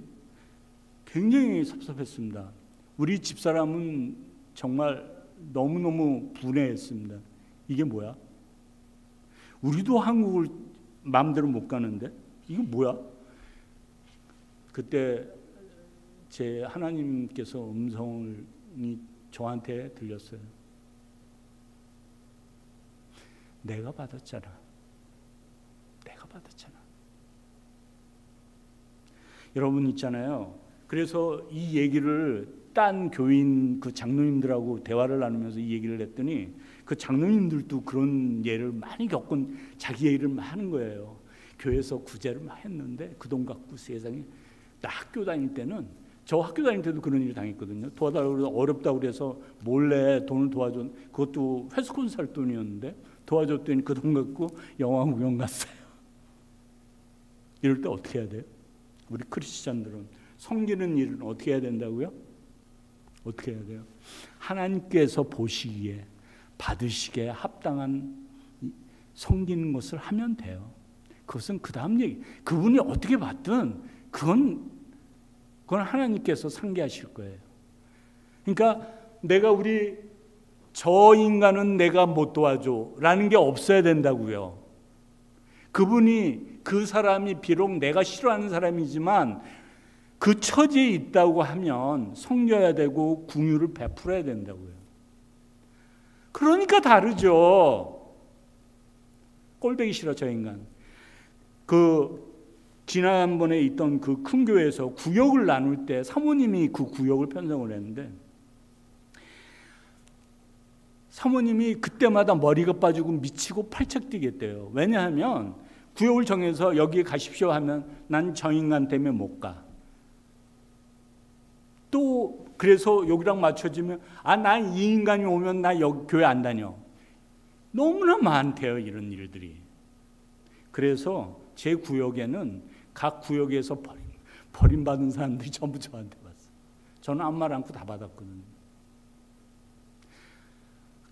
굉장히 섭섭했습니다. 우리 집사람은 정말 너무너무 분해했습니다. 이게 뭐야? 우리도 한국을 마음대로 못 가는데 이거 뭐야? 그때 제 하나님께서 음성이 저한테 들렸어요. 내가 받았잖아. 내가 받았잖아. 여러분 있잖아요. 그래서 이 얘기를 딴 교인 그 장로님들하고 대화를 나누면서 이 얘기를 했더니 그 장로님들도 그런 예를 많이 겪은 자기 얘기를 하는 거예요. 교회에서 구제를 막 했는데 그 돈 갖고 세상에 나 학교 다닐 때는 저 학교 다닐 때도 그런 일을 당했거든요. 도와달라고 어렵다고 그래서 몰래 돈을 도와줘. 그것도 회수권 살 돈이었는데 도와줬더니 그 돈 갖고 영화 구경 갔어요. 이럴 때 어떻게 해야 돼요? 우리 크리스찬들은 섬기는 일은 어떻게 해야 된다고요? 어떻게 해야 돼요? 하나님께서 보시기에 받으시기에 합당한 섬기는 것을 하면 돼요. 그것은 그 다음 얘기. 그분이 어떻게 받든 그건 하나님께서 상기하실 거예요. 그러니까 내가 저 인간은 내가 못 도와줘 라는 게 없어야 된다고요. 그 사람이 비록 내가 싫어하는 사람이지만 그 처지에 있다고 하면 섬겨야 되고 긍휼을 베풀어야 된다고요. 그러니까 다르죠. 꼴보기 싫어 저 인간. 지난번에 있던 그 큰 교회에서 구역을 나눌 때 사모님이 그 구역을 편성을 했는데 사모님이 그때마다 머리가 빠지고 미치고 팔짝 뛰겠대요. 왜냐하면 구역을 정해서 여기에 가십시오 하면 난 저 인간 때문에 못 가. 또 그래서 여기랑 맞춰지면 난 이 인간이 오면 나 여기 교회 안 다녀. 너무나 많대요 이런 일들이. 그래서 제 구역에는 각 구역에서 버림받은 사람들이 전부 저한테 왔어요. 저는 아무 말 않고 다 받았거든요.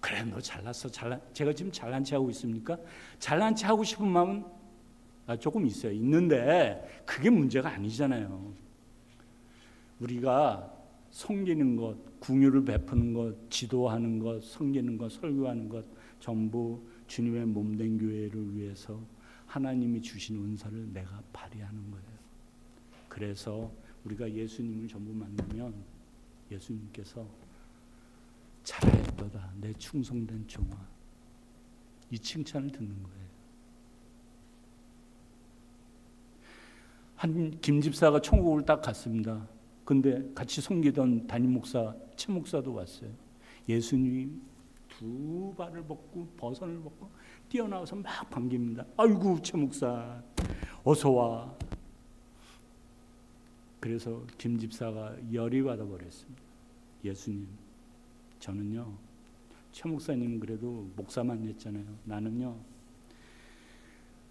그래 너 잘났어. 제가 지금 잘난 체 하고 있습니까? 잘난 체 하고 싶은 마음은 조금 있어요. 있는데 그게 문제가 아니잖아요. 우리가 섬기는 것, 긍휼을 베푸는 것, 지도하는 것, 섬기는 것, 설교하는 것 전부 주님의 몸된 교회를 위해서 하나님이 주신 은사를 내가 발휘하는 거예요. 그래서 우리가 예수님을 전부 만나면 예수님께서 잘했도다 내 충성된 종아 이 칭찬을 듣는 거예요. 한 김집사가 천국을 딱 갔습니다. 근데 같이 섬기던 담임 목사, 최 목사도 왔어요. 예수님이 두 발을 벗고 버선을 벗고 뛰어나와서 막 반깁니다. 아이고 최 목사 어서 와. 그래서 김 집사가 열이 받아버렸습니다. 예수님 저는요 최 목사님은 그래도 목사만 했잖아요. 나는요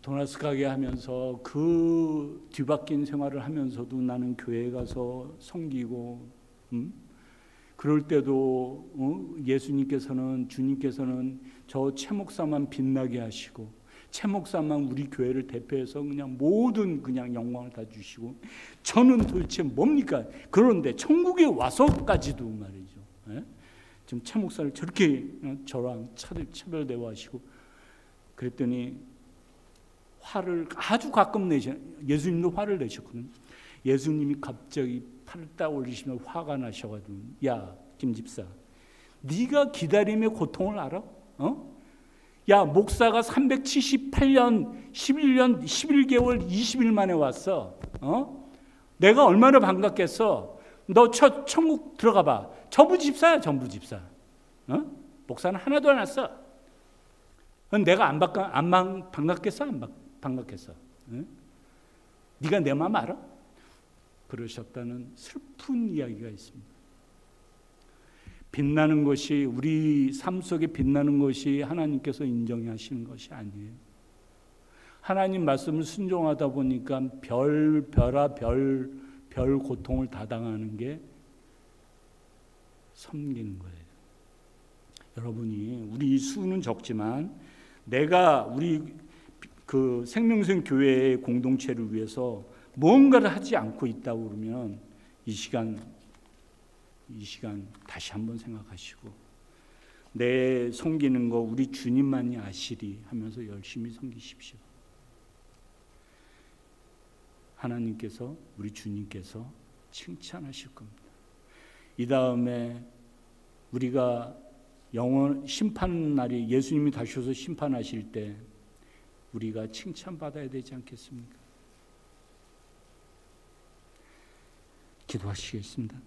도나스 가게 하면서 그 뒤바뀐 생활을 하면서도 나는 교회에 가서 섬기고 그럴 때도 예수님께서는 주님께서는 저 최 목사만 빛나게 하시고 최 목사만 우리 교회를 대표해서 그냥 모든 그냥 영광을 다 주시고 저는 도대체 뭡니까? 그런데 천국에 와서까지도 말이죠. 예? 지금 최 목사를 저렇게 저랑 차별 대화하시고 그랬더니 화를 아주 가끔 예수님도 화를 내셨거든요. 예수님이 갑자기 팔을 딱 올리시면 화가 나셔가지고 야 김집사 네가 기다림의 고통을 알아? 야 목사가 378년 11년 11개월 20일 만에 왔어. 내가 얼마나 반갑겠어. 너 천국 들어가 봐. 전부 집사야 전부 집사. 목사는 하나도 안 왔어. 그럼 내가 안 반갑겠어? 안 반갑겠어? 응? 네가 내 마음 알아? 그러셨다는 슬픈 이야기가 있습니다. 빛나는 것이, 우리 삶 속에 빛나는 것이 하나님께서 인정하시는 것이 아니에요. 하나님 말씀을 순종하다 보니까 별 고통을 다 당하는 게 섬기는 거예요. 여러분이, 우리 수는 적지만 내가 우리 그 생명성 교회의 공동체를 위해서 뭔가를 하지 않고 있다고 그러면 이 시간 다시 한번 생각하시고, 내 섬기는 거 우리 주님만이 아시리 하면서 열심히 섬기십시오. 하나님께서, 우리 주님께서 칭찬하실 겁니다. 이 다음에 우리가 심판 날이, 예수님이 다시 오셔서 심판하실 때 우리가 칭찬받아야 되지 않겠습니까? 기도하시겠습니다.